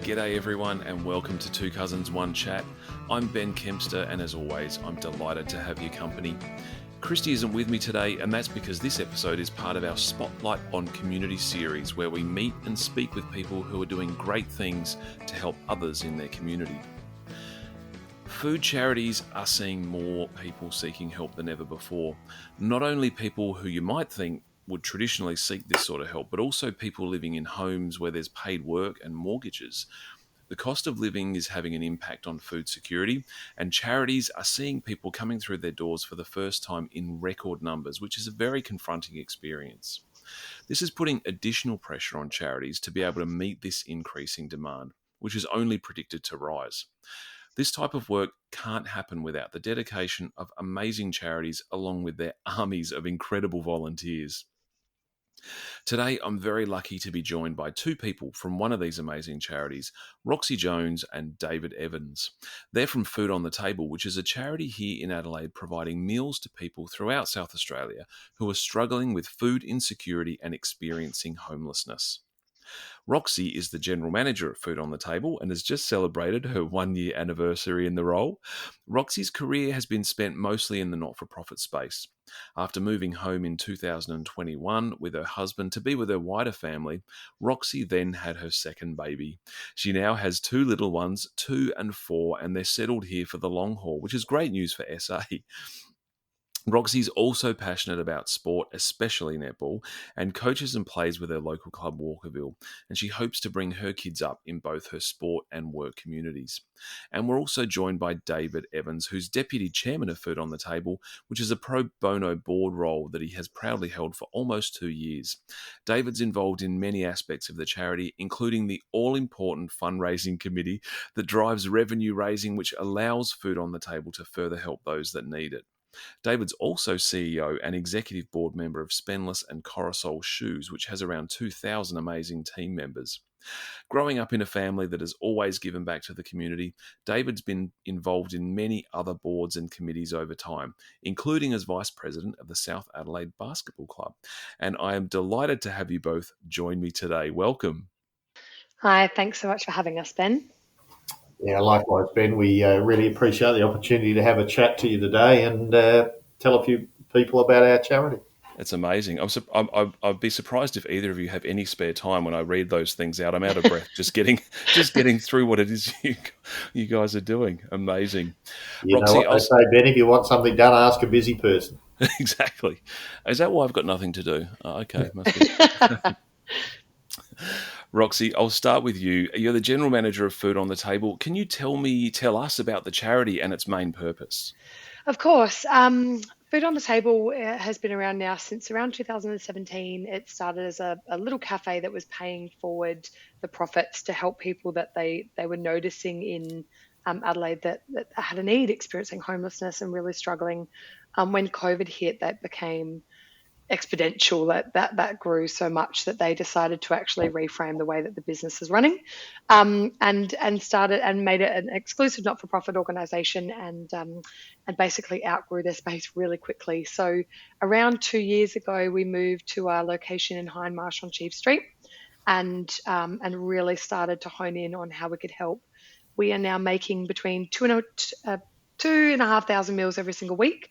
G'day everyone and welcome to Two Cousins One Chat. I'm Ben Kempster and as always I'm delighted to have your company. Christy isn't with me today and that's because this episode is part of our Spotlight on Community series where we meet and speak with people who are doing great things to help others in their community. Food charities are seeing more people seeking help than ever before. Not only people who you might think would traditionally seek this sort of help, but also people living in homes where there's paid work and mortgages. The cost of living is having an impact on food security, and charities are seeing people coming through their doors for the first time in record numbers, which is a very confronting experience. This is putting additional pressure on charities to be able to meet this increasing demand, which is only predicted to rise. This type of work can't happen without the dedication of amazing charities along with their armies of incredible volunteers. Today, I'm very lucky to be joined by two people from one of these amazing charities, Roxy Jones and David Evans. They're from Food on the Table, which is a charity here in Adelaide providing meals to people throughout South Australia who are struggling with food insecurity and experiencing homelessness. Roxy is the General Manager at Food on the Table and has just celebrated her 1-year anniversary in the role. Roxy's career has been spent mostly in the not-for-profit space. After moving home in 2021 with her husband to be with her wider family, Roxy then had her second baby. She now has two little ones, 2 and 4, and they're settled here for the long haul, which is great news for SA. Roxy's also passionate about sport, especially netball, and coaches and plays with her local club Walkerville, and she hopes to bring her kids up in both her sport and work communities. And we're also joined by David Evans, who's Deputy Chairman of Food on the Table, which is a pro bono board role that he has proudly held for almost 2 years. David's involved in many aspects of the charity, including the all-important fundraising committee that drives revenue raising, which allows Food on the Table to further help those that need it. David's also CEO and executive board member of Spenless and Corosol Shoes, which has around 2,000 amazing team members. Growing up in a family that has always given back to the community, David's been involved in many other boards and committees over time, including as Vice President of the South Adelaide Basketball Club. And I am delighted to have you both join me today. Welcome. Hi, thanks so much for having us, Ben. Yeah, likewise, Ben. We really appreciate the opportunity to have a chat to you today and tell a few people about our charity. It's amazing. I'd be surprised if either of you have any spare time when I read those things out. I'm out of breath just getting through what it is you guys are doing. Amazing. You Roxy, know what they say, Ben, if you want something done, ask a busy person. Exactly. Is that why I've got nothing to do? Oh, okay, must be. Roxy, I'll start with you. You're the General Manager of Food on the Table. Can you tell us about the charity and its main purpose? Of course. Food on the Table has been around now since around 2017. It started as a little cafe that was paying forward the profits to help people that they were noticing in Adelaide that had a need, experiencing homelessness and really struggling. When COVID hit, that became exponential. That grew so much that they decided to actually reframe the way that the business is running, and started and made it an exclusive not-for-profit organisation, and basically outgrew their space really quickly. So around 2 years ago, we moved to our location in Hindmarsh on Chief Street, and really started to hone in on how we could help. We are now making between 2,500 meals every single week.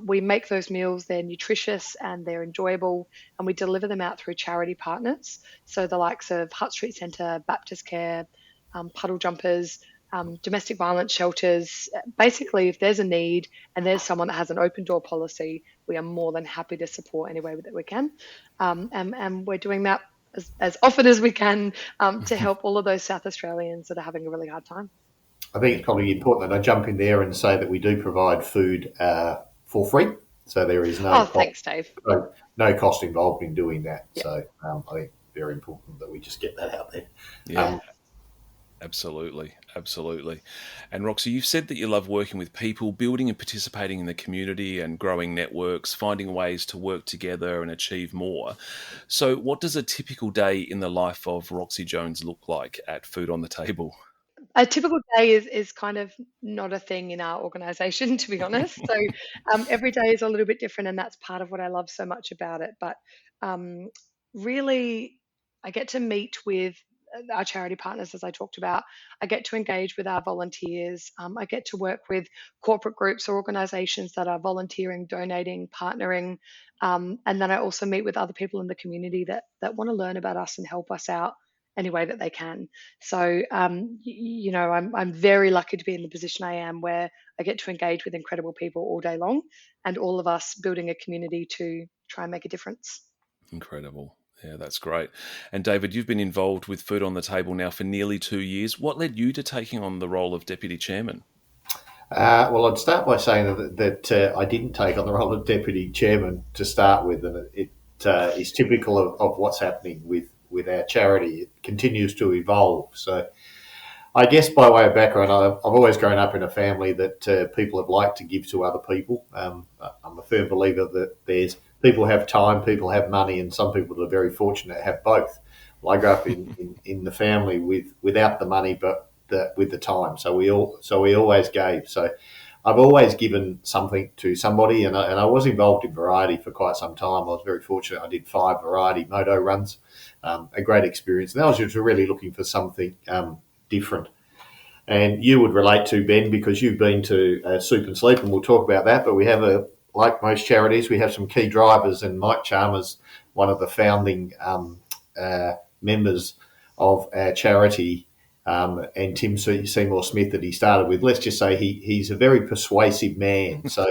We make those meals, they're nutritious and they're enjoyable, and we deliver them out through charity partners. So the likes of Hutt Street Centre, Baptist Care, Puddle Jumpers, domestic violence shelters. Basically, if there's a need and there's someone that has an open door policy, we are more than happy to support any way that we can. And we're doing that as often as we can to help all of those South Australians that are having a really hard time. I think it's probably important that I jump in there and say that we do provide food for free. So there is no thanks, Dave. No cost involved in doing that. Yep. So I think very important that we just get that out there. Yeah, absolutely. And Roxy, you've said that you love working with people, building and participating in the community and growing networks, finding ways to work together and achieve more. So what does a typical day in the life of Roxy Jones look like at Food on the Table? A typical day is kind of not a thing in our organisation, to be honest. So every day is a little bit different, and that's part of what I love so much about it. But really, I get to meet with our charity partners, as I talked about. I get to engage with our volunteers. I get to work with corporate groups or organisations that are volunteering, donating, partnering, and then I also meet with other people in the community that want to learn about us and help us out any way that they can. So, I'm very lucky to be in the position I am, where I get to engage with incredible people all day long, and all of us building a community to try and make a difference. Incredible. Yeah, that's great. And David, you've been involved with Food on the Table now for nearly 2 years. What led you to taking on the role of Deputy Chairman? Well, I'd start by saying that I didn't take on the role of Deputy Chairman to start with, and it is typical of what's happening with our charity. It continues to evolve. So I guess by way of background, I've always grown up in a family that people have liked to give to other people. I'm a firm believer that there's people have time, people have money, and some people are very fortunate to have both. Well, I grew up in the family without the money, but with the time. So we always gave. So I've always given something to somebody, and I was involved in variety for quite some time. I was very fortunate. I did 5 variety moto runs, a great experience. And I was just really looking for something different. And you would relate to, Ben, because you've been to Soup and Sleep, and we'll talk about that. But we have like most charities, we have some key drivers, and Mike Chalmers, one of the founding members of our charity, and Tim Seymour Smith that he started with. Let's just say he's a very persuasive man. So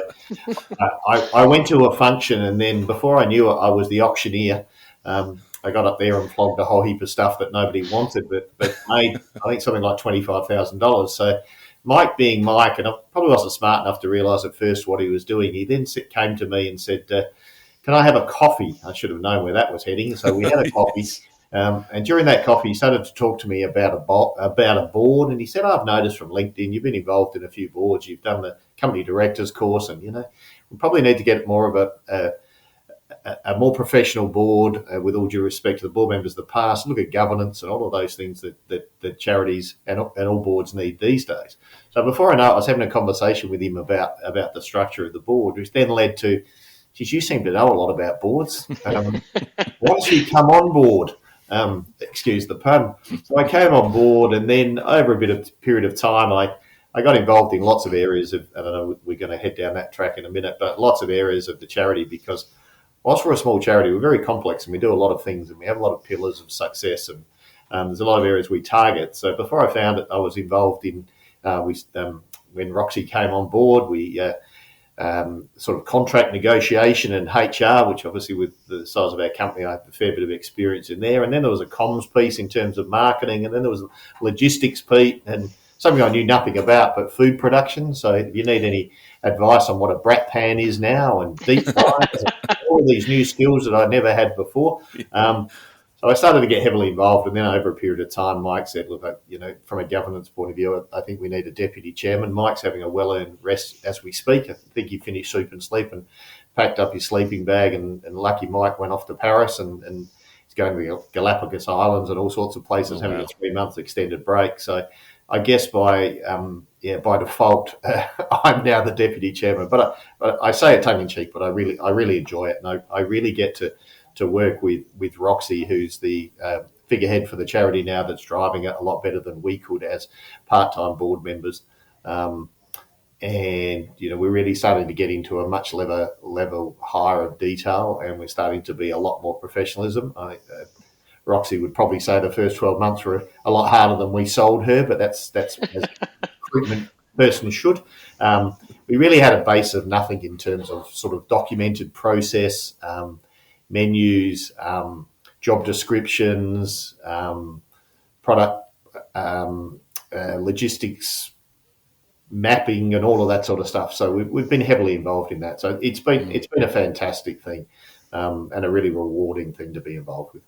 I went to a function, and then before I knew it, I was the auctioneer. I got up there and flogged a whole heap of stuff that nobody wanted, but made, I think, something like $25,000. So Mike, being Mike, and I probably wasn't smart enough to realise at first what he was doing, he then came to me and said, can I have a coffee? I should have known where that was heading. So we had a coffee. And during that coffee, he started to talk to me about a board. And he said, I've noticed from LinkedIn, you've been involved in a few boards. You've done the company directors course. And, we probably need to get more of a more professional board, with all due respect to the board members of the past, look at governance and all of those things that charities and all boards need these days. So before I know it, I was having a conversation with him about the structure of the board, which then led to, geez, you seem to know a lot about boards. Why don't you come on board? Excuse the pun. So I came on board, and then over a period of time, I got involved in lots of areas of, I don't know, we're going to head down that track in a minute, but lots of areas of the charity, because whilst we're a small charity, we're very complex and we do a lot of things, and we have a lot of pillars of success, and there's a lot of areas we target. So before I found it, I was involved in, when Roxy came on board, we sort of contract negotiation and HR, which obviously with the size of our company, I have a fair bit of experience in there. And then there was a comms piece in terms of marketing, and then there was a logistics piece, and something I knew nothing about, but food production. So if you need any advice on what a brat pan is now, and deep fryers, and all of these new skills that I'd never had before. So I started to get heavily involved, and then over a period of time, Mike said, look, from a governance point of view, I think we need a deputy chairman. Mike's having a well-earned rest as we speak. I think he finished Soup and Sleep and packed up his sleeping bag, and lucky Mike went off to Paris, and he's going to the Galapagos Islands and all sorts of places, having a 3-month extended break. So I guess by default, I'm now the deputy chairman. But I say it tongue in cheek, but I really enjoy it, and I really get to work with Roxy, who's the figurehead for the charity now, that's driving it a lot better than we could as part-time board members. And we're really starting to get into a much level higher of detail, and we're starting to be a lot more professionalism. Roxy would probably say the first 12 months were a lot harder than we sold her, but that's as a recruitment person should. We really had a base of nothing in terms of sort of documented process, menus, job descriptions, product logistics, mapping, and all of that sort of stuff. So we've been heavily involved in that. So it's been a fantastic thing, and a really rewarding thing to be involved with.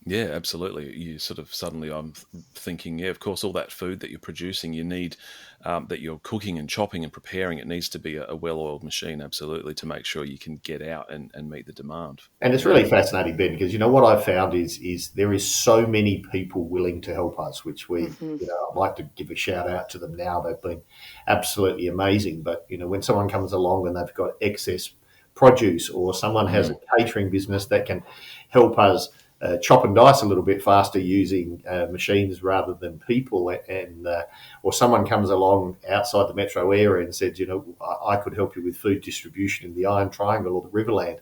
Yeah, absolutely. You sort of suddenly, I'm thinking, of course, all that food that you're producing, you need, that you're cooking and chopping and preparing, it needs to be a well-oiled machine, absolutely, to make sure you can get out and meet the demand. And it's really fascinating, Ben, because, what I've found is there is so many people willing to help us, which I'd like to give a shout out to them now. They've been absolutely amazing. But, when someone comes along and they've got excess produce, or someone has a catering business that can help us chop and dice a little bit faster using machines rather than people, and or someone comes along outside the metro area and said, I could help you with food distribution in the Iron Triangle or the Riverland.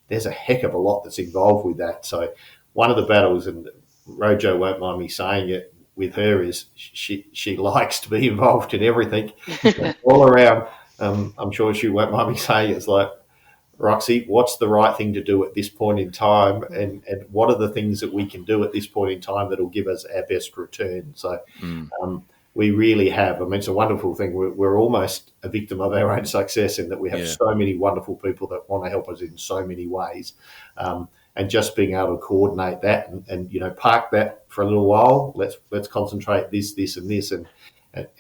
There's a heck of a lot that's involved with that. So one of the battles, and Rojo won't mind me saying it, with her is she likes to be involved in everything all around. I'm sure she won't mind me saying it's like, Roxy, what's the right thing to do at this point in time, and what are the things that we can do at this point in time that will give us our best return? So we really have, it's a wonderful thing. We're almost a victim of our own success in that we have so many wonderful people that want to help us in so many ways. And just being able to coordinate that and park that for a little while. Let's concentrate this, and this, and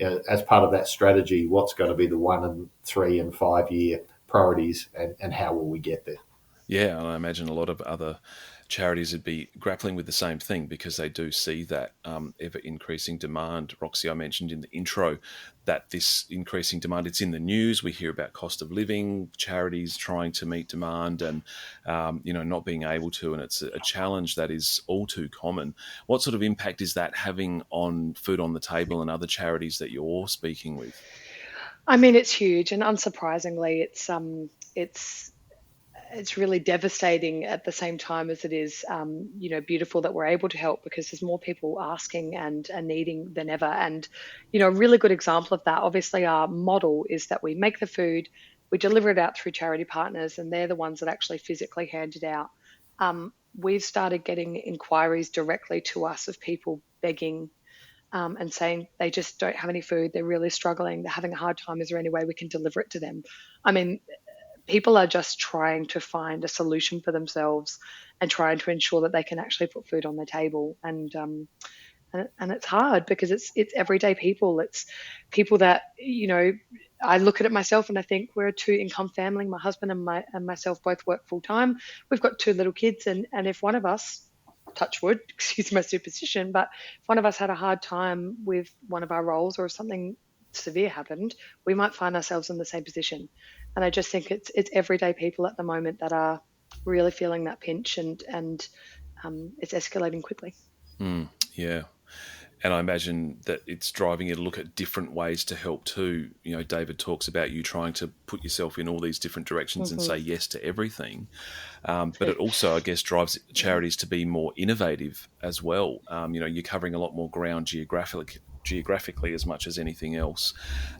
as part of that strategy, what's going to be the 1 and 3 and 5 year priorities, and how will we get there? Yeah, and I imagine a lot of other charities would be grappling with the same thing because they do see that ever increasing demand. Roxy, I mentioned in the intro that this increasing demand, it's in the news. We hear about cost of living, charities trying to meet demand and, not being able to, and it's a challenge that is all too common. What sort of impact is that having on Food on the Table and other charities that you're speaking with? It's huge, and unsurprisingly, it's really devastating at the same time as it is, beautiful that we're able to help, because there's more people asking and needing than ever. And, a really good example of that, obviously our model is that we make the food, we deliver it out through charity partners, and they're the ones that actually physically hand it out. We've started getting inquiries directly to us of people begging and saying they just don't have any food. They're really struggling. They're having a hard time. Is there any way we can deliver it to them? People are just trying to find a solution for themselves and trying to ensure that they can actually put food on their table. And it's hard because it's everyday people. It's people that, I look at it myself and I think we're a 2-income family. My husband and myself both work full time. We've got 2 little kids, and if one of us, touch wood, excuse my superstition, but if one of us had a hard time with one of our roles or if something severe happened, we might find ourselves in the same position. And I just think it's everyday people at the moment that are really feeling that pinch, and it's escalating quickly. Yeah. And I imagine that it's driving you to look at different ways to help too. David talks about you trying to put yourself in all these different directions and say yes to everything. But it also, I guess, drives charities to be more innovative as well. You're covering a lot more ground geographically as much as anything else,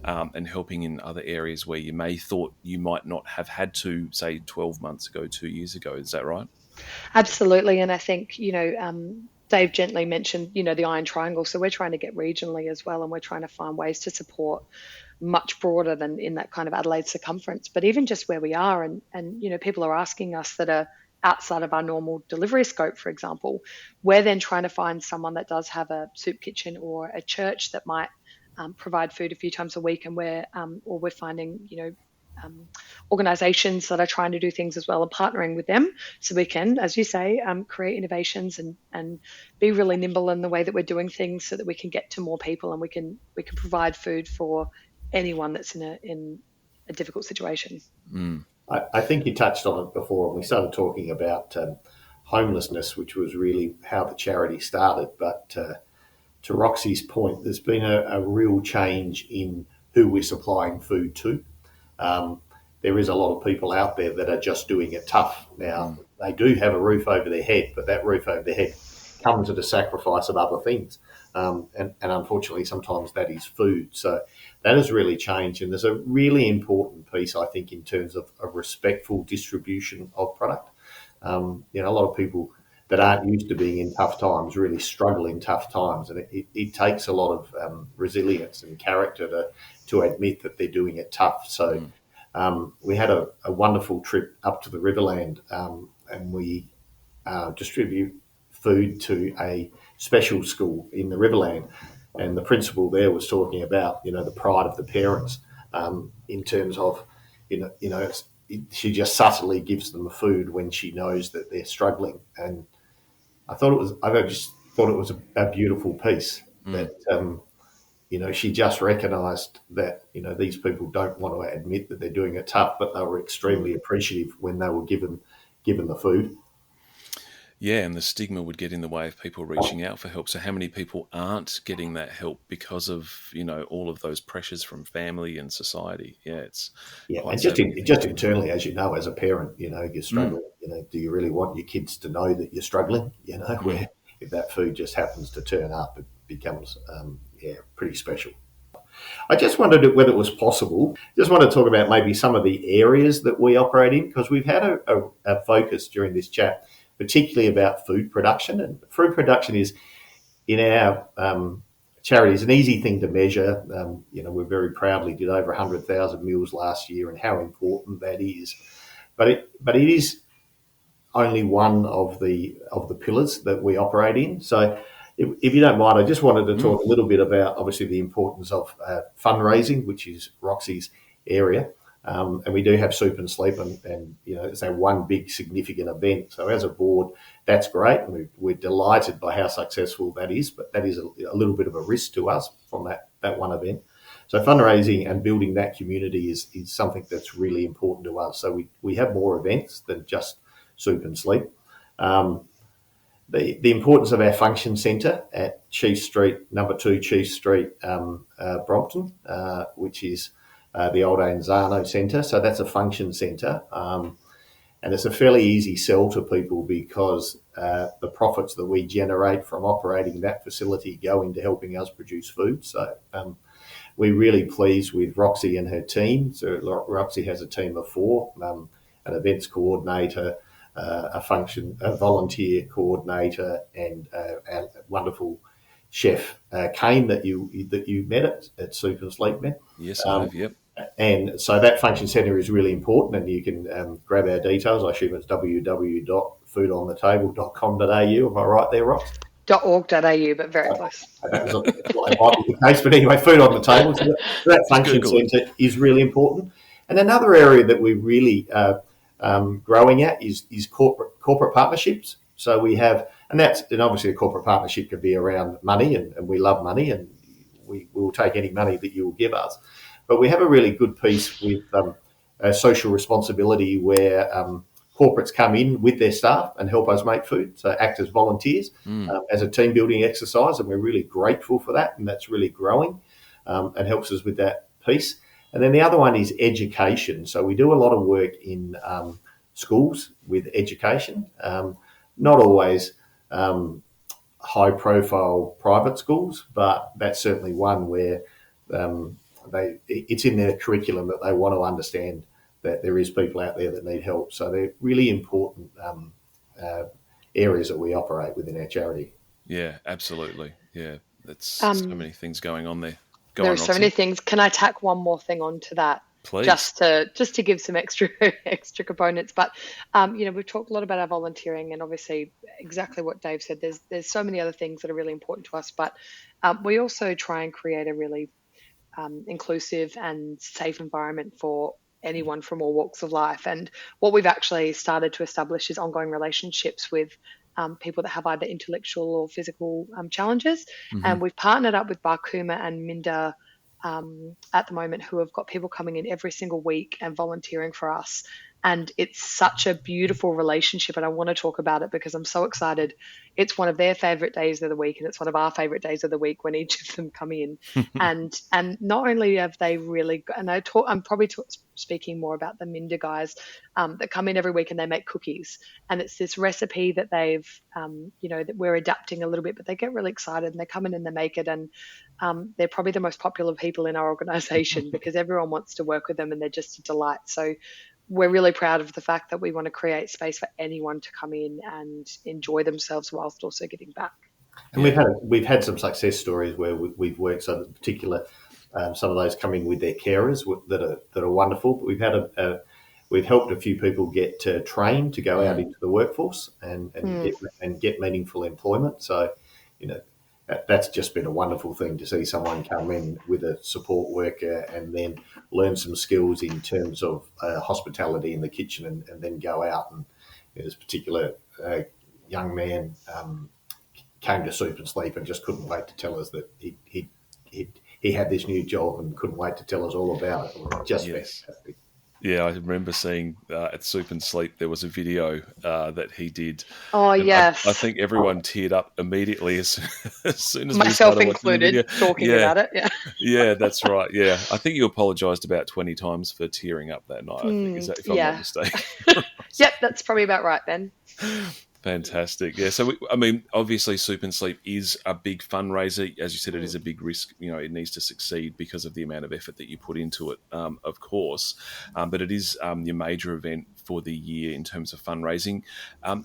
and helping in other areas where you may thought you might not have had to, say, 12 months ago, 2 years ago. Is that right? Absolutely. And I think, Dave gently mentioned, the Iron Triangle. So we're trying to get regionally as well, and we're trying to find ways to support much broader than in that kind of Adelaide circumference. But even just where we are, and people are asking us that are outside of our normal delivery scope, for example, we're then trying to find someone that does have a soup kitchen or a church that might provide food a few times a week, and we're finding, organizations that are trying to do things as well and partnering with them so we can, as you say, create innovations and be really nimble in the way that we're doing things so that we can get to more people and we can provide food for anyone that's in a difficult situation. I think you touched on it before when we started talking about homelessness, which was really how the charity started. But to Roxy's point, there's been a real change in who we're supplying food to. There is a lot of people out there that are just doing it tough. Now, they do have a roof over their head, but that roof over their head comes at a sacrifice of other things. And unfortunately, sometimes that is food. So that has really changed. And there's a really important piece, I think, in terms of a respectful distribution of product. A lot of people that aren't used to being in tough times really struggle in tough times. And it takes a lot of resilience and character to admit that they're doing it tough. So we had a wonderful trip up to the Riverland, and we distribute food to a special school in the Riverland. And the principal there was talking about, the pride of the parents in terms of, she just subtly gives them the food when she knows that they're struggling. And I just thought it was a beautiful piece that, she just recognised that, these people don't want to admit that they're doing it tough, but they were extremely appreciative when they were given the food. Yeah, and the stigma would get in the way of people reaching out for help. So how many people aren't getting that help because of, all of those pressures from family and society? Yeah, it's Yeah, quite and sad when you think just about it. internally, as you know, as a parent, you're Mm, struggling. Do you really want your kids to know that you're struggling? mm. Where if that food just happens to turn up, it becomes pretty special. I just wondered whether it was possible. Just want to talk about maybe some of the areas that we operate in, because we've had a focus during this chat, particularly about food production. And food production is in our charities an easy thing to measure. We very proudly did over 100,000 meals last year, and how important that is. But it is only one of the pillars that we operate in. So, if you don't mind, I just wanted to talk a little bit about obviously the importance of fundraising, which is Roxy's area. And we do have soup and sleep, and it's our one big significant event. So as a board, that's great, and we're delighted by how successful that is. But that is a little bit of a risk to us from that one event. So fundraising and building that community is something that's really important to us. So we have more events than just soup and sleep. Um, the importance of our function centre at Chief Street, number 2 Chief Street, Brompton, which is the old Anzano Centre. So that's a function centre. And it's a fairly easy sell to people because the profits that we generate from operating that facility go into helping us produce food. So we're really pleased with Roxy and her team. So Roxy has a team of 4, an events coordinator, a volunteer coordinator, and a wonderful chef, Kane, that you met at Soup and Sleep, Ben. Yes, I have. Yep. And so that function centre is really important, and you can grab our details. I assume it's www.foodonthetables.com.au. Am I right there, Rox? .org.au, but very close. That was it might be the case, but anyway, food on the table. So that Just function Google it. centre is really important. And another area that we're really growing at is corporate partnerships. So we have, and obviously a corporate partnership could be around money, and we love money, and we will take any money that you will give us. But we have a really good piece with social responsibility where corporates come in with their staff and help us make food, so act as volunteers as a team building exercise, and we're really grateful for that, and that's really growing and helps us with that piece. And then the other one is education. So we do a lot of work in schools with education, not always high profile private schools, but that's certainly one where it's in their curriculum that they want to understand that there is people out there that need help. So they're really important areas that we operate within our charity. Yeah, absolutely. Yeah, that's so many things going on there. Go There on, are so Roxy. many things. Can I tack one more thing onto that? Please. Just to give some extra components. But we've talked a lot about our volunteering, and obviously exactly what Dave said. There's so many other things that are really important to us, but we also try and create a really inclusive and safe environment for anyone from all walks of life. And what we've actually started to establish is ongoing relationships with people that have either intellectual or physical challenges. Mm-hmm. And we've partnered up with Barkuma and Minda at the moment, who have got people coming in every single week and volunteering for us. And it's such a beautiful relationship, and I want to talk about it because I'm so excited. It's one of their favorite days of the week, and it's one of our favorite days of the week when each of them come in. and not only have they really, and I'm probably speaking more about the Minda guys that come in every week and they make cookies, and it's this recipe that they've, that we're adapting a little bit, but they get really excited and they come in and they make it, and they're probably the most popular people in our organisation because everyone wants to work with them and they're just a delight. So we're really proud of the fact that we want to create space for anyone to come in and enjoy themselves whilst also giving back. And we've had some success stories where we've worked. So in particular, some of those come in with their carers that are wonderful. But we've helped a few people get trained to go out into the workforce and get meaningful employment. So that's just been a wonderful thing to see someone come in with a support worker and then learn some skills in terms of hospitality in the kitchen and then go out. And this particular young man came to Soup and Sleep and just couldn't wait to tell us that he had this new job and couldn't wait to tell us all about it. Just fantastic. Yeah, I remember seeing at Soup and Sleep there was a video that he did, Oh, and I yes. think everyone teared up immediately as soon as we Myself started watching the included, video. talking Yeah, about it. Yeah. yeah, that's right. Yeah, I think you apologised about 20 times for tearing up that night. I think is that if I'm not Yeah. mistaken. Yep, that's probably about right, Ben. Fantastic. Yeah. So, I mean, obviously, Soup and Sleep is a big fundraiser. As you said, it is Mm. a big risk. You know, it needs to succeed because of the amount of effort that you put into it, of course. But it is your major event for the year in terms of fundraising.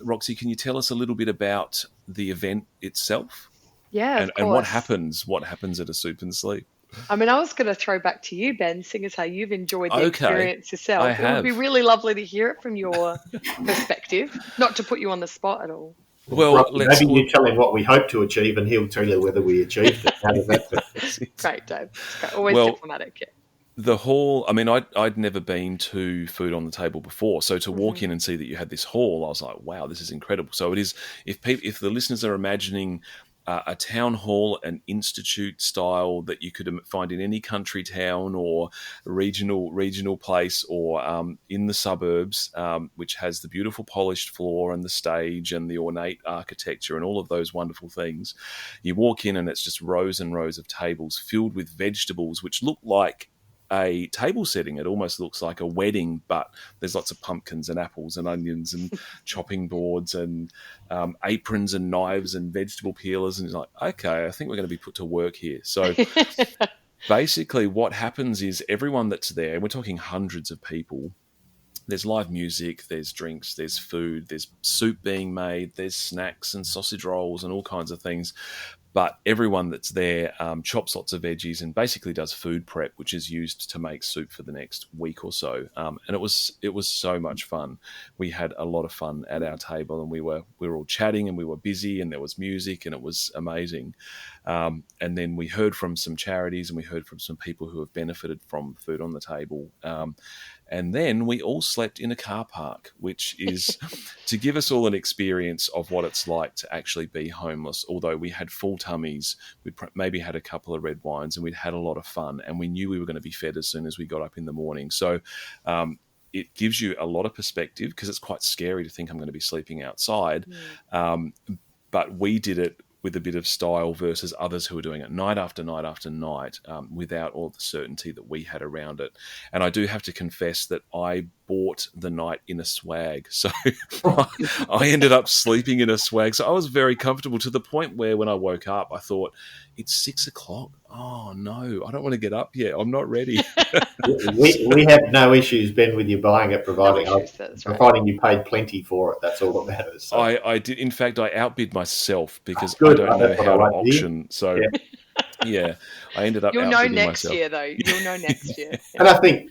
Roxy, can you tell us a little bit about the event itself Yeah, of and what course. happens? What happens at a Soup and Sleep? I mean, I was going to throw back to you, Ben, seeing as how you've enjoyed the Okay, experience I yourself. It would be have. really lovely to hear it from your perspective, not to put you on the spot at all. Well, Roxy, let's maybe you look. tell him what we hope to achieve, and he'll tell you whether we achieved it. How does that sound? That's it. Great, Dave. It's great. Always Well, diplomatic. Yeah. the hall, I mean, I'd never been to Food on the Table before. So to walk Hmm. in and see that you had this hall, I was like, wow, this is incredible. So it is, if the listeners are imagining a town hall, an institute style that you could find in any country town or regional place or in the suburbs, which has the beautiful polished floor and the stage and the ornate architecture and all of those wonderful things, you walk in and it's just rows and rows of tables filled with vegetables, which look like a table setting. It almost looks like a wedding, but there's lots of pumpkins and apples and onions and chopping boards and aprons and knives and vegetable peelers. And it's like, okay, I think we're going to be put to work here. So basically, what happens is everyone that's there, and we're talking hundreds of people, there's live music, there's drinks, there's food, there's soup being made, there's snacks and sausage rolls and all kinds of things. But everyone that's there chops lots of veggies and basically does food prep, which is used to make soup for the next week or so. And it was so much fun. We had a lot of fun at our table, and we were all chatting, and we were busy, and there was music, and it was amazing. And then we heard from some charities, and we heard from some people who have benefited from Food on the Table. And then we all slept in a car park, which is to give us all an experience of what it's like to actually be homeless. Although we had full tummies, we'd maybe had a couple of red wines, and we'd had a lot of fun, and we knew we were going to be fed as soon as we got up in the morning. So it gives you a lot of perspective, because it's quite scary to think I'm going to be sleeping outside. But we did it with a bit of style versus others who are doing it night after night after night, without all the certainty that we had around it. And I do have to confess that I bought the night in a swag. So I ended up sleeping in a swag. So I was very comfortable, to the point where when I woke up, I thought, it's 6 o'clock. Oh no, I don't want to get up yet. I'm not ready. We have no issues, Ben, with you buying it, No issues. That's right. providing you paid plenty for it. That's all that matters. So. I did. In fact, I outbid myself, because Good. I don't know That's what I how to like to hear. auction. So Yeah. yeah, I ended up You'll know outbidding next myself. year, though. You'll know next year. And I think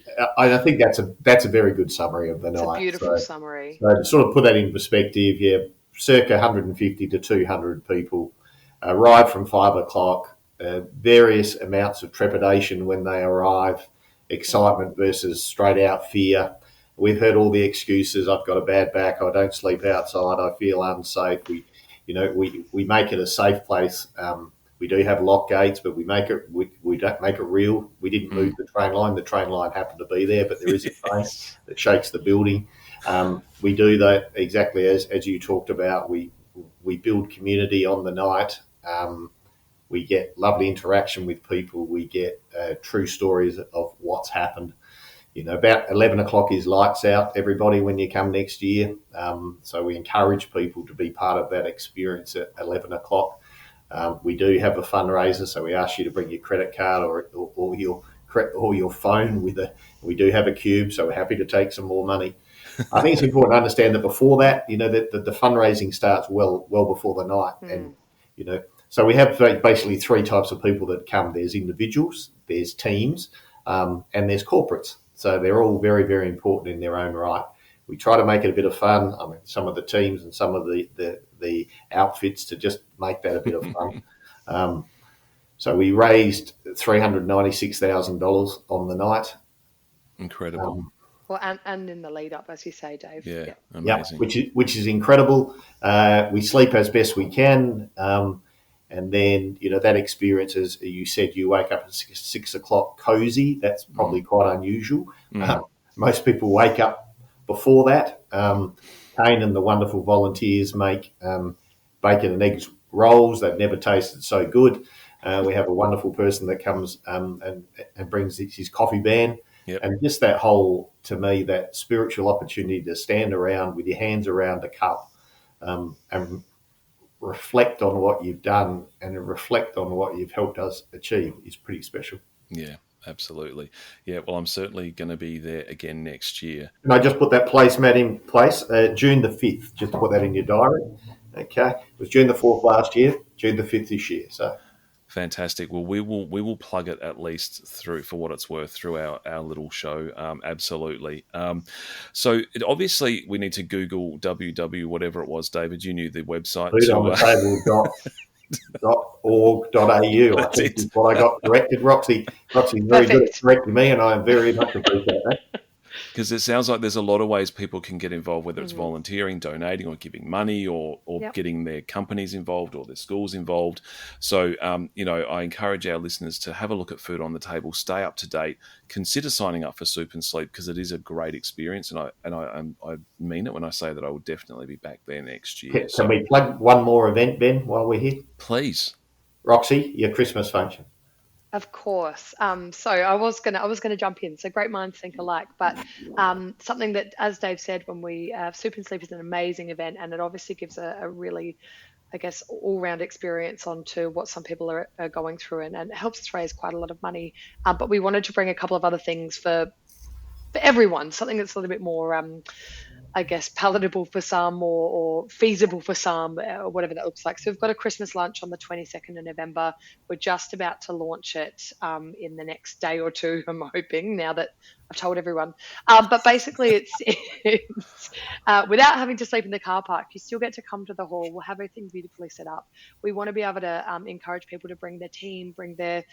that's a very good summary of the It's night. a beautiful summary. So to sort of put that in perspective, yeah, circa 150 to 200 people arrive from 5 o'clock. Various amounts of trepidation when they arrive, excitement versus straight out fear. We've heard all the excuses. I've got a bad back. I don't sleep outside. I feel unsafe. We make it a safe place. We do have lock gates, but we don't make it real. We didn't move the train line. The train line happened to be there, but there is a train that shakes the building. We do that exactly as you talked about. We build community on the night. We get lovely interaction with people. We get true stories of what's happened. About 11 o'clock is lights out, everybody, when you come next year. So we encourage people to be part of that experience at 11 o'clock. We do have a fundraiser, so we ask you to bring your credit card or your phone with a. We do have a cube, so we're happy to take some more money. I think it's important to understand that before that, that the fundraising starts well before the night, and so we have basically three types of people that come. There's individuals, there's teams, and there's corporates. So they're all very, very important in their own right. We try to make it a bit of fun. I mean, some of the teams and some of the outfits to just make that a bit of fun. So we raised $396,000 on the night. Incredible. Well, and in the lead up, as you say, Dave. Yeah, amazing. Which is incredible. We sleep as best we can. And then, that experience, as you said, you wake up at 6 o'clock cozy. That's probably quite unusual. Most people wake up before that. Kane and the wonderful volunteers make bacon and eggs rolls. They've never tasted so good. We have a wonderful person that comes and brings his coffee van. Yep. And just that whole, to me, that spiritual opportunity to stand around with your hands around a cup and reflect on what you've done and reflect on what you've helped us achieve is pretty special. Yeah, absolutely. Yeah, well, I'm certainly going to be there again next year. Can I just put that placemat in place? June the 5th, just to put that in your diary. Okay. It was June the 4th last year, June the 5th this year. So fantastic. Well, we will plug it at least through, for what it's worth, through our little show. Absolutely. So obviously we need to Google www whatever it was, David. You knew the website. foodonthetable.org.au. I think is what I got corrected. Roxy's very good at correcting me, and I very much appreciate that. Because it sounds like there's a lot of ways people can get involved, whether it's volunteering, donating, or giving money, or getting their companies involved or their schools involved. So, I encourage our listeners to have a look at Food on the Table, stay up to date, consider signing up for Soup and Sleep, because it is a great experience, and I mean it when I say that I will definitely be back there next year. Can we plug one more event, Ben, while we're here? Please. Roxy, your Christmas function. Of course. So I was gonna jump in. So great minds think alike, but something that, as Dave said, when we Soup and Sleep is an amazing event, and it obviously gives a really, I guess, all-round experience onto what some people are going through, and it helps us raise quite a lot of money. But we wanted to bring a couple of other things for everyone, something that's a little bit more I guess, palatable for some or feasible for some, or whatever that looks like. So we've got a Christmas lunch on the 22nd of November. We're just about to launch it in the next day or two, I'm hoping, now that I've told everyone. But basically, it's without having to sleep in the car park. You still get to come to the hall. We'll have everything beautifully set up. We want to be able to encourage people to bring their team, bring their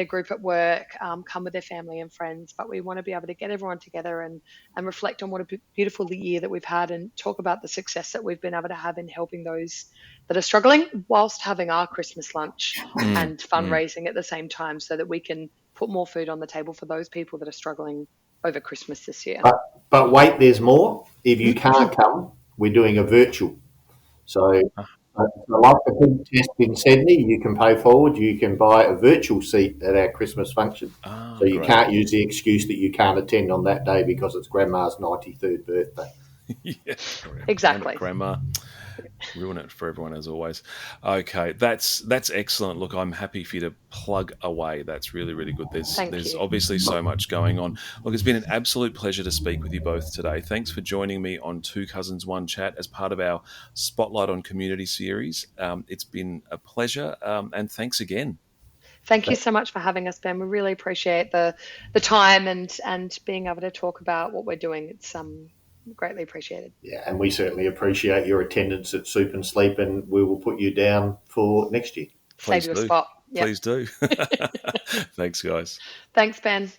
group at work, come with their family and friends. But we want to be able to get everyone together and reflect on what a beautiful year that we've had, and talk about the success that we've been able to have in helping those that are struggling, whilst having our Christmas lunch and fundraising at the same time, so that we can put more food on the table for those people that are struggling over Christmas this year. But wait, there's more. If you can't come, we're doing a virtual. So like the big test in Sydney, you can pay forward, you can buy a virtual seat at our Christmas function. So you can't use the excuse that you can't attend on that day because it's Grandma's 93rd birthday. Yeah, exactly. Grandma. Ruin it for everyone, as always. Okay, that's excellent. Look, I'm happy for you to plug away. That's really, really good. There's obviously so much going on. Look, it's been an absolute pleasure to speak with you both today. Thanks for joining me on Two Cousins One Chat as part of our Spotlight on Community series. It's been a pleasure, and thanks again. Thank you so much for having us, Ben. We really appreciate the time and being able to talk about what we're doing. It's greatly appreciated. Yeah, and we certainly appreciate your attendance at Soup and Sleep, and we will put you down for next year. Save you a spot. Yep. Please do. Thanks, guys. Thanks, Ben.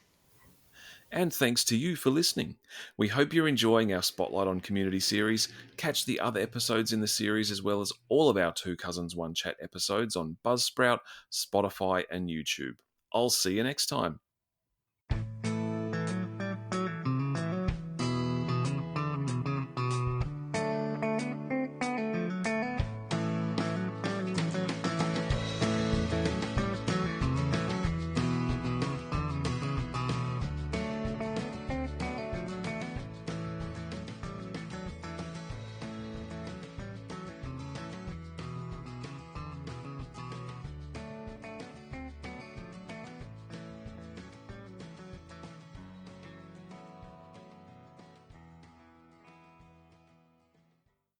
And thanks to you for listening. We hope you're enjoying our Spotlight on Community series. Catch the other episodes in the series, as well as all of our Two Cousins One Chat episodes on Buzzsprout, Spotify, and YouTube. I'll see you next time.